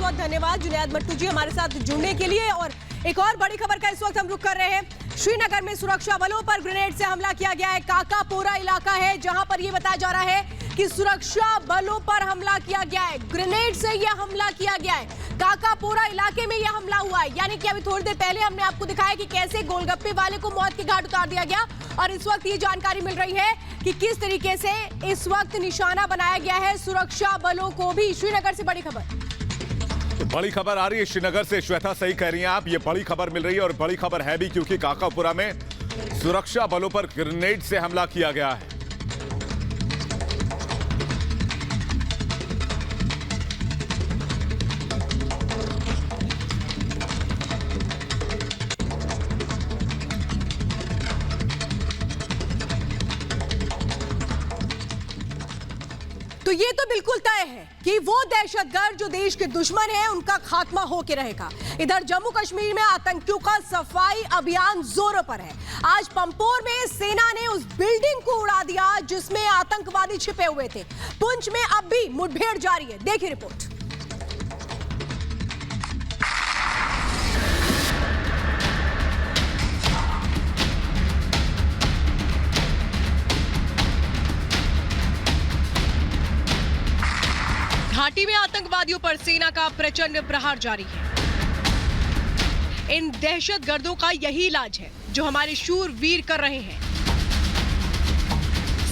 बहुत धन्यवाद जुनैद मट्टू जी हमारे साथ जुड़ने के लिए। और एक और बड़ी खबर का इस वक्त हम रुख कर रहे हैं। श्रीनगर में सुरक्षा बलों पर ग्रेनेड से हमला किया गया है। काकापोरा इलाका है जहां पर यह बताया जा रहा है कि सुरक्षा बलों पर हमला किया गया है, ग्रेनेड से यह हमला किया गया है। काकापोरा इलाके में यह हमला हुआ है, यानी कि अभी थोड़ी देर पहले हमने आपको दिखाया कि कैसे गोलगप्पे वाले को मौत के घाट उतार दिया गया, और इस वक्त ये जानकारी मिल रही है कि किस तरीके से इस वक्त निशाना बनाया गया है सुरक्षा बलों को भी। श्रीनगर से बड़ी खबर, बड़ी खबर आ रही है श्रीनगर से। श्वेता सही कह रही हैं आप, ये बड़ी खबर मिल रही है और बड़ी खबर है भी क्योंकि काकापुरा में सुरक्षा बलों पर ग्रेनेड से हमला किया गया है। तो ये तो बिल्कुल तय है कि वो दहशतगर्द जो देश के दुश्मन हैं उनका खात्मा होके रहेगा। इधर जम्मू कश्मीर में आतंकियों का सफाई अभियान जोरों पर है। आज पंपोर में सेना ने उस बिल्डिंग को उड़ा दिया जिसमें आतंकवादी छिपे हुए थे। पुंछ में अब भी मुठभेड़ जारी है, देखिए रिपोर्ट। घाटी में आतंकवादियों पर सेना का प्रचंड प्रहार जारी है। इन दहशतगर्दों का यही इलाज है जो हमारे शूरवीर कर रहे हैं।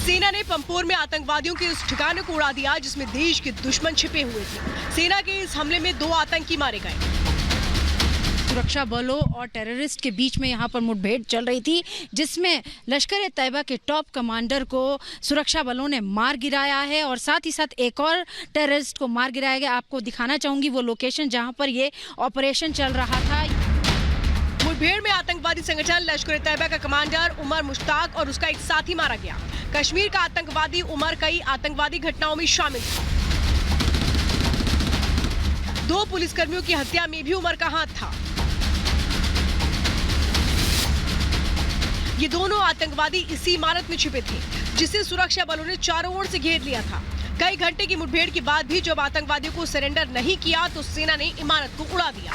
सेना ने पंपोर में आतंकवादियों के उस ठिकाने को उड़ा दिया जिसमें देश के दुश्मन छिपे हुए थे। सेना के इस हमले में 2 आतंकी मारे गए। सुरक्षा बलों और टेररिस्ट के बीच में यहाँ पर मुठभेड़ चल रही थी जिसमें लश्कर-ए-तैयबा के टॉप कमांडर को सुरक्षा बलों ने मार गिराया है और साथ ही साथ एक और टेररिस्ट को मार गिराया गया। आपको दिखाना चाहूंगी वो लोकेशन जहाँ पर ये ऑपरेशन चल रहा था। मुठभेड़ में आतंकवादी संगठन लश्कर-ए-तैयबा का कमांडर उमर मुश्ताक और उसका एक साथी मारा गया। कश्मीर का आतंकवादी उमर कई आतंकवादी घटनाओं में शामिल था। 2 पुलिसकर्मियों की हत्या में भी उमर का हाथ था। ये दोनों आतंकवादी इसी इमारत में छिपे थे जिसे सुरक्षा बलों ने चारों ओर से घेर लिया था। कई घंटे की मुठभेड़ के बाद भी जब आतंकवादियों को सरेंडर नहीं किया तो सेना ने इमारत को उड़ा दिया।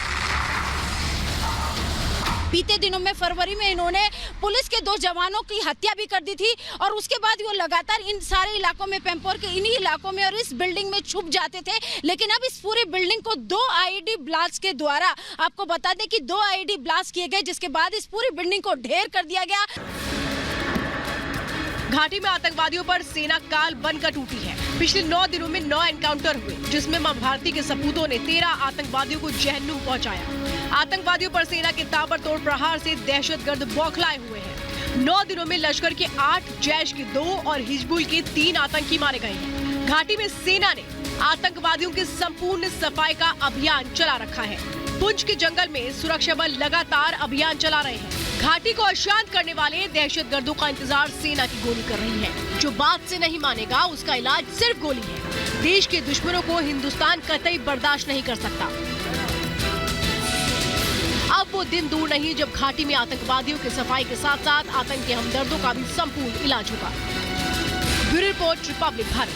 बीते दिनों में फरवरी में इन्होंने पुलिस के 2 जवानों की हत्या भी कर दी थी और उसके बाद वो लगातार इन सारे इलाकों में, पेम्पोर के इन्हीं इलाकों में और इस बिल्डिंग में छुप जाते थे। लेकिन अब इस पूरी बिल्डिंग को 2 आईईडी ब्लास्ट के द्वारा, आपको बता दें कि 2 आईईडी ब्लास्ट किए गए जिसके बाद इस पूरी बिल्डिंग को ढेर कर दिया गया। घाटी में आतंकवादियों पर सेना काल बनकर टूटी है। पिछले 9 दिनों में 9 एनकाउंटर हुए जिसमें मां भारती के सपूतों ने 13 आतंकवादियों को जहन्नुम पहुंचाया। आतंकवादियों पर सेना के ताबड़तोड़ प्रहार से दहशतगर्द बौखलाए हुए हैं। 9 दिनों में लश्कर के 8, जैश के 2 और हिजबुल के 3 आतंकी मारे गए हैं। घाटी में सेना ने आतंकवादियों के संपूर्ण सफाई का अभियान चला रखा है। पुंछ के जंगल में सुरक्षा बल लगातार अभियान चला रहे हैं। घाटी को अशांत करने वाले दहशतगर्दों का इंतजार सेना की गोली कर रही है। जो बात से नहीं मानेगा उसका इलाज सिर्फ गोली है। देश के दुश्मनों को हिंदुस्तान कतई बर्दाश्त नहीं कर सकता। अब वो दिन दूर नहीं जब घाटी में आतंकवादियों की सफाई के साथ साथ आतंक के हमदर्दों का भी संपूर्ण इलाज होगा। Bureau report, Republic Bharat.